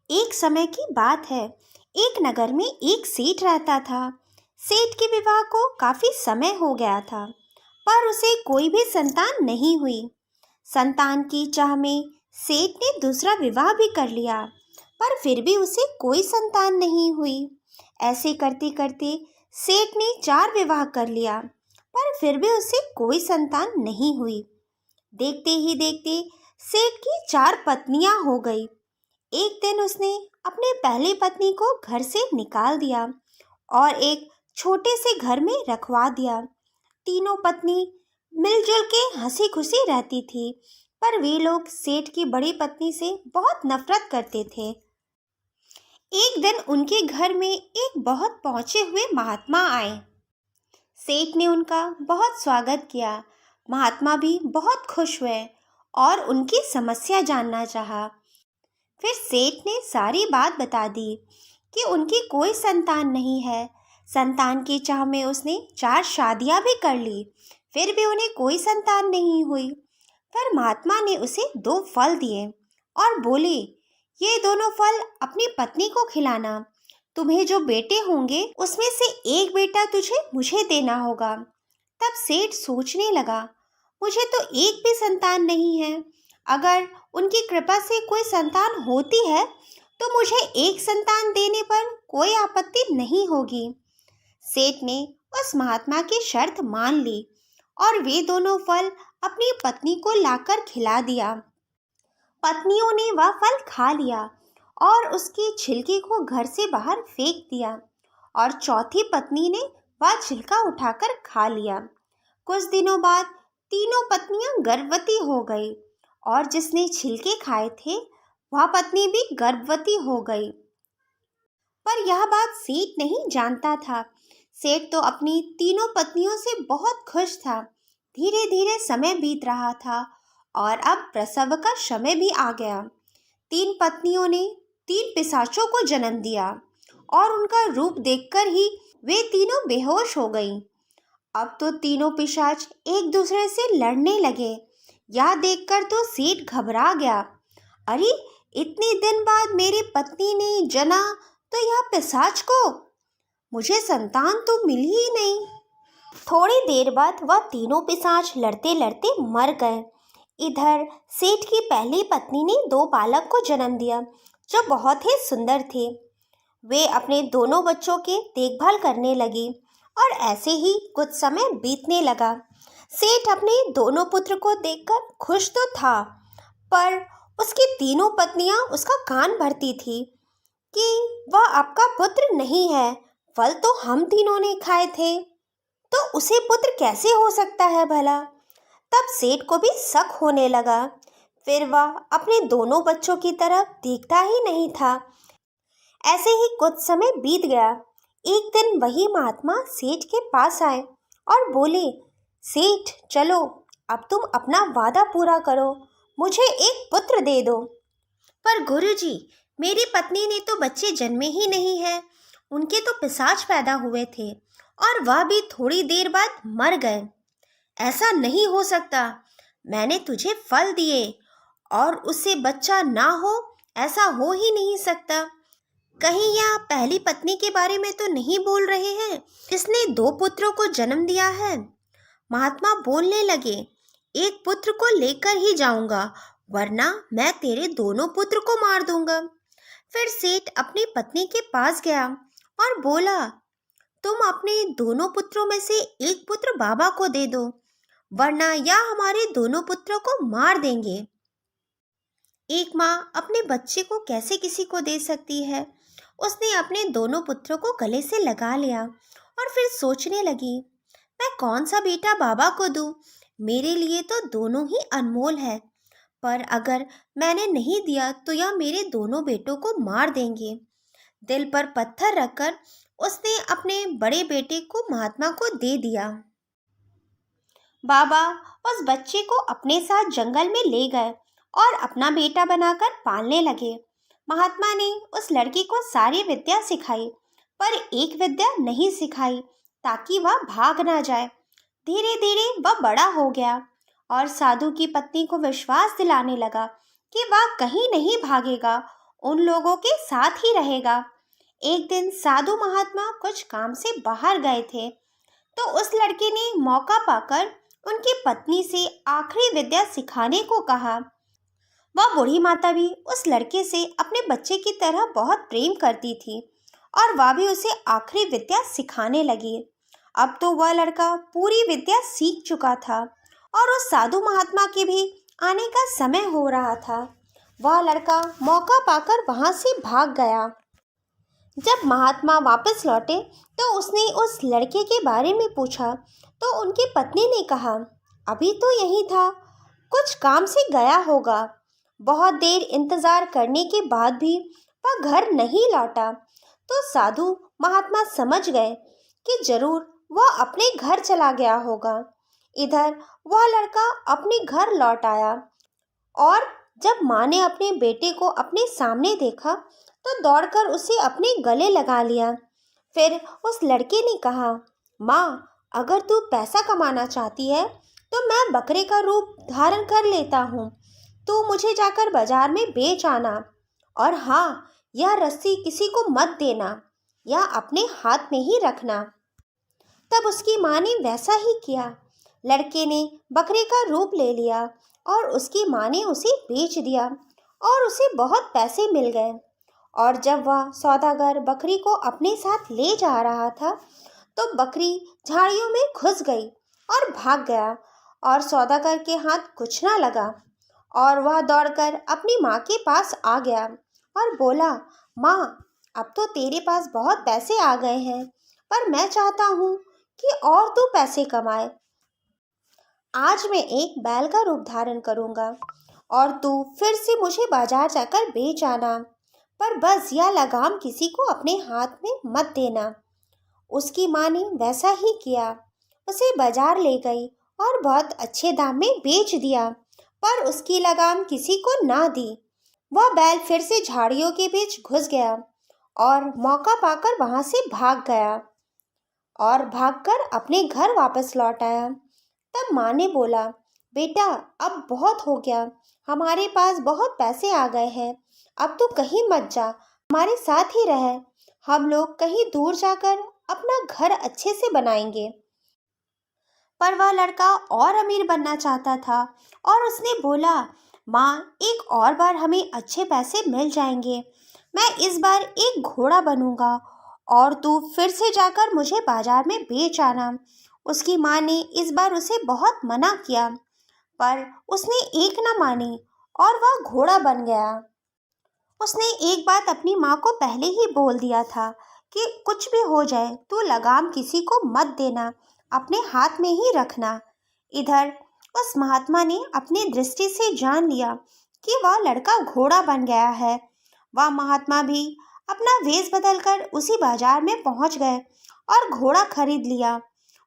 एक समय की बात है। एक नगर में एक सेठ रहता था। सेठ के विवाह को काफी समय हो गया था, पर उसे कोई भी संतान नहीं हुई। संतान की चाह में सेठ ने दूसरा विवाह भी कर लिया, पर फिर भी उसे कोई संतान नहीं हुई। ऐसे करते करते सेठ ने 4 विवाह कर लिया, पर फिर भी उसे कोई संतान नहीं हुई। देखते ही देखते सेठ की 4 पत्नियां हो गई। एक दिन उसने अपनी पहली पत्नी को घर से निकाल दिया और एक छोटे से घर में रखवा दिया। तीनों पत्नी मिलजुल के हंसी खुशी रहती थी, पर वे लोग सेठ की बड़ी पत्नी से बहुत नफरत करते थे। एक दिन उनके घर में एक बहुत पहुंचे हुए महात्मा आए। सेठ ने उनका बहुत स्वागत किया। महात्मा भी बहुत खुश हुए और उनकी समस्या जानना चाहा। फिर सेठ ने सारी बात बता दी कि उनकी कोई संतान नहीं है। संतान की चाह में उसने 4 शादियां भी कर ली, फिर भी उन्हें कोई संतान नहीं हुई। फिर महात्मा ने उसे 2 फल दिए और बोले, ये दोनों फल अपनी पत्नी को खिलाना। तुम्हें जो बेटे होंगे उसमें से एक बेटा तुझे मुझे देना होगा। तब सेठ सोचने लगा, मुझे तो एक भी संतान नहीं है। अगर उनकी कृपा से कोई संतान होती है तो मुझे एक संतान देने पर कोई आपत्ति नहीं होगी। सेठ ने उस महात्मा की शर्त मान ली और वे दोनों फल अपनी पत्नी को लाकर खिला दिया। पत्नियों ने वह फल खा लिया और उसके छिलके को घर से बाहर फेंक दिया, और चौथी पत्नी ने वह छिलका उठाकर खा लिया। कुछ दिनों बाद तीनों पत्नियां गर्भवती हो गई और जिसने छिलके खाए थे वह पत्नी भी गर्भवती हो गई। पर यह बात सेठ नहीं जानता था। सेठ तो अपनी तीनों पत्नियों से बहुत खुश था। धीरे धीरे समय बीत रहा था और अब प्रसव का समय भी आ गया। 3 पत्नियों ने 3 पिशाचों को जन्म दिया और उनका रूप देखकर ही वे तीनों बेहोश हो गईं। अब तो तीनों पिशाच एक दूसरे से लड़ने लगे। यह देखकर तो सेठ घबरा गया। अरे, इतने दिन बाद मेरी पत्नी ने जना तो यह पिशाच को, मुझे संतान तो मिली ही नहीं। थोड़ी देर बाद वह तीनों पिशाच लड़ते लड़ते मर गए। इधर सेठ की पहली पत्नी ने 2 बालक को जन्म दिया जो बहुत ही सुंदर थे। वे अपने दोनों बच्चों के देखभाल करने लगी और ऐसे ही कुछ समय बीतने लगा। सेठ अपने दोनों पुत्र को देखकर खुश तो था, पर उसकी तीनों पत्नियां उसका कान भरती थी कि वह आपका पुत्र नहीं है, फल तो हम तीनों ने खाए थे, तो उसे पुत्र कैसे हो सकता है भला। तब सेठ को भी शक होने लगा। फिर वह अपने दोनों बच्चों की तरफ देखता ही नहीं था। ऐसे ही कुछ समय बीत गया। एक दिन वही महात्मा सेठ के पास आए और बोले, सेठ चलो, अब तुम अपना वादा पूरा करो, मुझे एक पुत्र दे दो। पर गुरुजी, मेरी पत्नी ने तो बच्चे जन्मे ही नहीं है। उनके तो पिशाच पैदा हुए थे और वह भी थोड़ी देर बाद मर गए। ऐसा नहीं हो सकता। मैंने तुझे फल दिए और उससे बच्चा ना हो, ऐसा हो ही नहीं सकता। कहीं यह पहली पत्नी के बारे में तो नहीं बोल रहे हैं जिसने 2 पुत्रों को जन्म दिया है। महात्मा बोलने लगे, एक पुत्र को लेकर ही जाऊंगा, वरना मैं तेरे दोनों पुत्र को मार दूंगा। फिर सेठ अपनी पत्नी के पास गया और बोला, तुम अपने दोनों पुत्रों में से एक पुत्र बाबा को दे दो, वरना यह हमारे दोनों पुत्रों को मार देंगे। एक माँ अपने बच्चे को कैसे किसी को दे सकती है। उसने अपने दोनों पुत्रों को गले से लगा लिया और फिर सोचने लगी, मैं कौन सा बेटा बाबा को दूं? मेरे लिए तो दोनों ही अनमोल है, पर अगर मैंने नहीं दिया तो यह मेरे दोनों बेटों को मार देंगे। दिल पर पत्थर रखकर उसने अपने बड़े बेटे को महात्मा को दे दिया। बाबा उस बच्चे को अपने साथ जंगल में ले गए और अपना बेटा बनाकर पालने लगे। महात्मा ने उस लड़की को सारी विद्या सिखाई, पर एक विद्या नहीं सिखाई, ताकि वह भाग ना जाए। धीरे धीरे वह बड़ा हो गया और साधु की पत्नी को विश्वास दिलाने लगा कि वह कहीं नहीं भागेगा उन लोगों के साथ ही रहेगा। एक दिन साधु महात्मा कुछ काम से बाहर गए थे, तो उस लड़के ने मौका पाकर उनकी पत्नी से आखिरी विद्या सिखाने को कहा। वह बूढ़ी माता भी उस लड़के से अपने बच्चे की तरह बहुत प्रेम करती थी और वह भी उसे आखिरी विद्या सिखाने लगी। अब तो वह लड़का पूरी विद्या सीख चुका था और उस साधु महात्मा के भी आने का समय हो रहा था। वह लड़का मौका पाकर वहां से भाग गया। जब महात्मा वापस लौटे तो उसने उस लड़के के बारे में पूछा, तो उनकी पत्नी ने कहा, अभी तो यही था, कुछ काम से गया होगा। बहुत देर इंतजार करने के बाद भी वह घर नहीं लौटा, तो साधु महात्मा समझ गए कि जरूर वह अपने घर चला गया होगा। इधर वह लड़का अपने घर लौट आया और जब माँ ने अपने बेटे को अपने सामने देखा तो दौड़कर उसे अपने गले लगा लिया। फिर उस लड़के ने कहा, माँ, अगर तू पैसा कमाना चाहती है तो मैं बकरे का रूप धारण कर लेता हूँ। तू मुझे जाकर बाजार में बेच आना, और हाँ, यह रस्सी किसी को मत देना या अपने हाथ में ही रखना। तब उसकी माँ ने वैसा ही किया। लड़के ने बकरे का रूप ले लिया और उसकी माँ ने उसे बेच दिया और उसे बहुत पैसे मिल गए। और जब वह सौदागर बकरी को अपने साथ ले जा रहा था तो बकरी झाड़ियों में घुस गई और भाग गया और सौदागर के हाथ कुछ ना लगा और वह दौड़कर अपनी माँ के पास आ गया और बोला, माँ, अब तो तेरे पास बहुत पैसे आ गए हैं, पर मैं चाहता हूँ कि और तू पैसे कमाए। आज मैं एक बैल का रूप धारण करूँगा और तू फिर से मुझे बाजार जाकर बेच आना, पर बस यह लगाम किसी को अपने हाथ में मत देना। उसकी माँ ने वैसा ही किया, उसे बाजार ले गई और बहुत अच्छे दाम में बेच दिया, पर उसकी लगाम किसी को ना दी। वह बैल फिर से झाड़ियों के बीच घुस गया और मौका पाकर वहां से भाग गया और भागकर अपने घर वापस लौट आया। तब माँ ने बोला, बेटा, अब बहुत हो गया, हमारे पास बहुत पैसे आ गए हैं, अब तू कहीं मत जा, हमारे साथ ही रह। हम लोग कहीं दूर जाकर अपना घर अच्छे से बनाएंगे। पर वह लड़का और अमीर बनना चाहता था और उसने बोला, माँ, एक और बार हमें अच्छे पैसे मिल जाएंगे। मैं इस बार एक घोड़ा बनूंगा और तू फिर से जाकर मुझे बाजार में बेच आना। उसकी माँ ने इस बार उसे बहुत मना किया, पर उसने एक न मानी और वह घोड़ा बन गया। उसने एक बात अपनी माँ को पहले ही बोल दिया था कि कुछ भी हो जाए तू लगाम किसी को मत देना, अपने हाथ में ही रखना। इधर उस महात्मा ने अपनी दृष्टि से जान लिया कि वह लड़का घोड़ा बन गया है। वह महात्मा भी अपना वेश बदलकर उसी बाजार में पहुंच गए और घोड़ा खरीद लिया।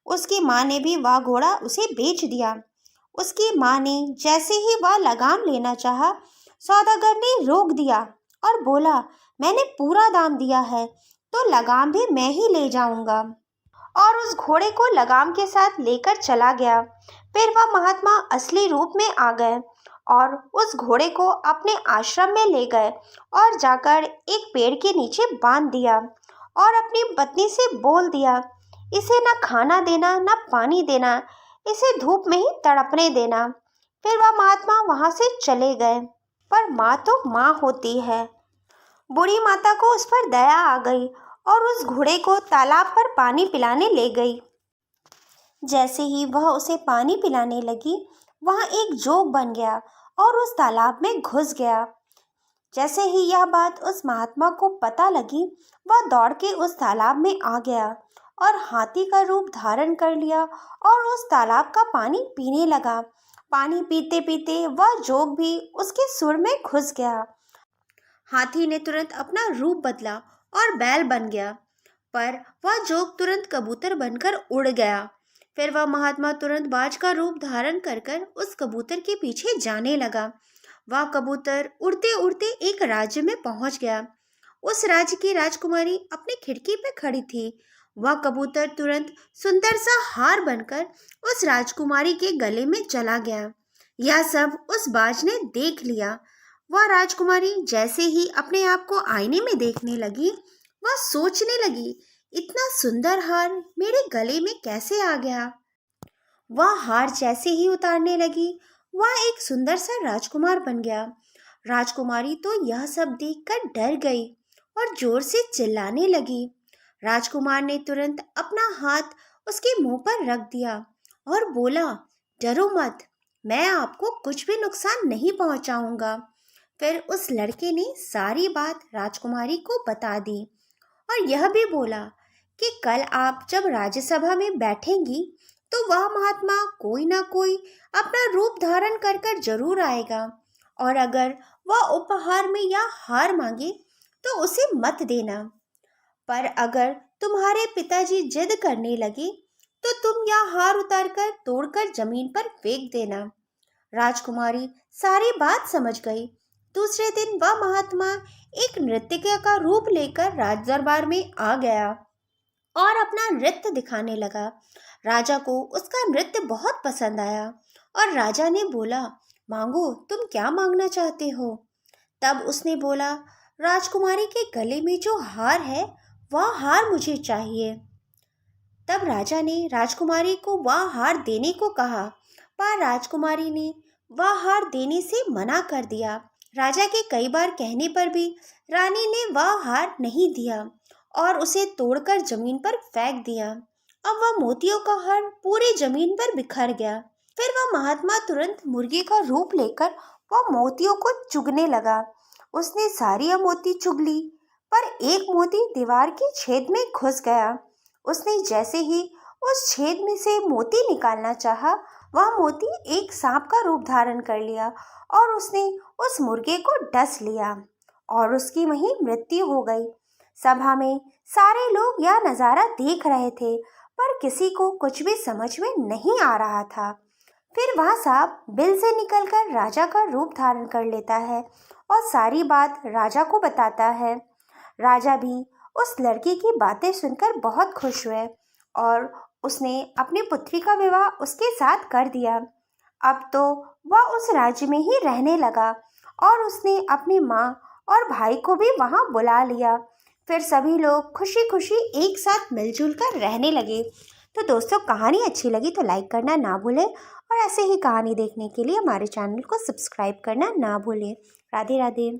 उसकी माँ ने भी वह घोड़ा उसे बेच दिया। उसकी माँ ने जैसे ही वह लगाम लेना चाहा, सौदागर ने रोक दिया और बोला, मैंने पूरा दाम दिया है, तो लगाम भी मैं ही ले जाऊंगा। और उस घोड़े को लगाम के साथ लेकर चला गया। फिर वह महात्मा असली रूप में आ गए और उस घोड़े को अपने आश्रम में ले गए और जाकर एक पेड़ के नीचे बांध दिया और अपनी पत्नी से बोल दिया, इसे न खाना देना न पानी देना, इसे धूप में ही तड़पने देना। फिर वह महात्मा वहां से चले गए। पर माँ तो माँ होती है। बूढ़ी माता को उस पर दया आ गई और उस घोड़े को तालाब पर पानी पिलाने ले गई। जैसे ही वह उसे पानी पिलाने लगी, वहाँ एक जोग बन गया और उस तालाब में घुस गया। जैसे ही यह बात उस महात्मा को पता लगी, वह दौड़ के उस तालाब में आ गया और हाथी का रूप धारण कर लिया और उस तालाब का पानी पीने लगा। पानी पीते पीते वह जोग भी उसके सुर में घुस गया। हाथी ने तुरंत अपना रूप बदला और बैल बन गया, पर वह जोग तुरंत कबूतर बनकर उड़ गया। फिर वह महात्मा तुरंत बाज का रूप धारण कर कर उस कबूतर के पीछे जाने लगा। वह कबूतर उड़ते उड़ते एक राज्य में पहुंच गया। उस राज्य की राजकुमारी अपनी खिड़की पर खड़ी थी। वह कबूतर तुरंत सुंदर सा हार बनकर उस राजकुमारी के गले में चला गया। यह सब उस बाज ने देख लिया। वह राजकुमारी जैसे ही अपने आप को आईने में देखने लगी, वह सोचने लगी, इतना सुंदर हार मेरे गले में कैसे आ गया। वह हार जैसे ही उतारने लगी, वह एक सुंदर सा राजकुमार बन गया। राजकुमारी तो यह सब देखकर डर गई और जोर से चिल्लाने लगी। राजकुमार ने तुरंत अपना हाथ उसके मुंह पर रख दिया और बोला, डरो मत, मैं आपको कुछ भी नुकसान नहीं पहुंचाऊंगा। फिर उस लड़के ने सारी बात राजकुमारी को बता दी और यह भी बोला कि कल आप जब राज्यसभा में बैठेंगी तो वह महात्मा कोई ना कोई अपना रूप धारण कर कर जरूर आएगा, और अगर वह उपहार में या हार मांगे तो उसे मत देना। पर अगर तुम्हारे पिताजी जिद करने लगे तो तुम यह हार उतारकर तोड़कर जमीन पर फेंक देना। राजकुमारी सारी बात समझ गई। दूसरे दिन वह महात्मा एक नृत्यिका का रूप लेकर राज दरबार में आ गया और अपना नृत्य दिखाने लगा। राजा को उसका नृत्य बहुत पसंद आया और राजा ने बोला, मांगो, तुम क्या मांगना चाहते हो। तब उसने बोला, राजकुमारी के गले में जो हार है वह हार मुझे चाहिए। तब राजा ने राजकुमारी को वह हार देने को कहा, पर राजकुमारी ने वह हार देने से मना कर दिया। राजा के कई बार कहने पर भी रानी ने वह हार नहीं दिया और उसे तोड़कर जमीन पर फेंक दिया। अब वह मोतियों का हार पूरी जमीन पर बिखर गया। फिर वह महात्मा तुरंत मुर्गी का रूप लेकर वह मोतियों को चुगने लगा। उसने सारी मोती चुग ली, पर एक मोती दीवार के छेद में घुस गया। उसने जैसे ही उस छेद में से मोती निकालना चाहा, वह मोती एक सांप का रूप धारण कर लिया और उसने उस मुर्गे को डस लिया और उसकी वहीं मृत्यु हो गई। सभा में सारे लोग यह नज़ारा देख रहे थे, पर किसी को कुछ भी समझ में नहीं आ रहा था। फिर वह सांप बिल से निकलकर राजा का रूप धारण कर लेता है और सारी बात राजा को बताता है। राजा भी उस लड़की की बातें सुनकर बहुत खुश हुए और उसने अपनी पुत्री का विवाह उसके साथ कर दिया। अब तो वह उस राज्य में ही रहने लगा और उसने अपनी माँ और भाई को भी वहाँ बुला लिया। फिर सभी लोग खुशी खुशी एक साथ मिलजुल कर रहने लगे। तो दोस्तों, कहानी अच्छी लगी तो लाइक करना ना भूलें और ऐसे ही कहानी देखने के लिए हमारे चैनल को सब्सक्राइब करना ना भूलें। राधे राधे।